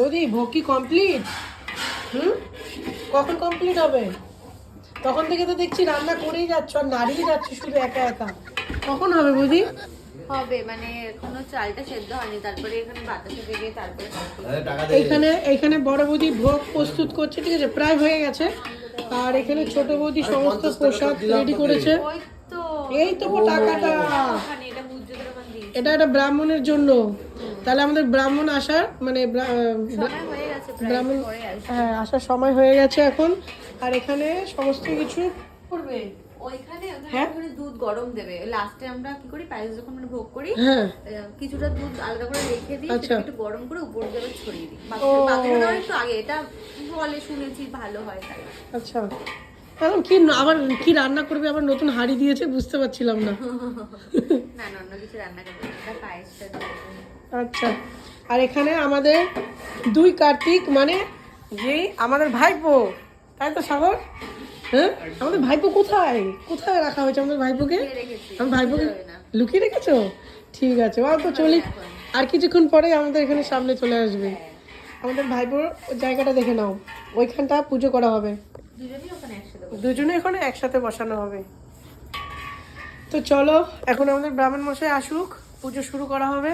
বৌদি ভোগ কি কমপ্লিট? কখন কমপ্লিট হবে? তখন থেকে তো দেখছি রান্না করেই যাচ্ছ আর নাড়িয়ে যাচ্ছি শুধু একা একা। কখন হবে বৌদি? হবে মানে এখনো চালটা সেদ্ধ হয়নি, তারপরে এখানে বাতাসা থেকে তারপরে এইখানে বড় বৌদি ভোগ প্রস্তুত করছে, ঠিক আছে, প্রায় হয়ে গেছে। আর এখানে ছোট বৌদি সমস্ত প্রসাদ রেডি করেছে। ওই তো এই তো টাকাটা, ওখানে এটা বুঝতে দোকান দিয়েছি। এটা একটা ব্রাহ্মণের জন্য। তাহলে আমাদের ব্রাহ্মণ আসার মানে সময় হয়ে গেছে, ব্রাহ্মণ পরে আসবে। হ্যাঁ আসার সময় হয়ে গেছে এখন। আর এখানে সমস্ত কিছু করবে। ওইখানে হ্যাঁ? ওখানে দুধ গরম দেবে লাস্টে। আমরা কি করি, পায়েস যখন আমরা ভোগ করি, হ্যাঁ কিছুটা দুধ আলাদা করে রেখে দিই, আচ্ছা। সেটাকে একটু গরম করে উপর দিয়ে আবার ছড়িয়ে দিই। ও। বাকিটা দেওয়ার একটু আগে, এটা বলে শুনেছি ভালো হয় তাই। আচ্ছা, এখন কি আবার কি রান্না করবে, আবার নতুন হাঁড়ি দিয়েছে, বুঝতে পারছিলাম না। না না, অন্য কিছু রান্না করবো না, এটা পায়েসটা দিয়ে। আচ্ছা, আর এখানে আমাদের 2 কার্তিক মানে যে আমাদের ভাইপো, তাই তো সাগর? হ্যাঁ, আমাদের ভাইপো কোথায় কোথায় রাখা হয়েছে আমাদের ভাইপোকে? দিয়ে রেখেছি, আমার ভাইপোকে বুঝতে হবে না। লুকিয়ে রেখেছো? ঠিক আছে, আর তো চলি, আর কিছুক্ষণ পরে আমাদের এখানে সামনে চলে আসবে। আমাদের ভাইপোর জায়গাটা দেখে নাও, ওইখানটা পুজো করা হবে, দুজনেই ওখানে একসাথে বসে। দুজনে এখানে একসাথে বসানো হবে। তো চলো এখন আমাদের ব্রাহ্মণ মশাই আসুক, পুজো শুরু করা হবে।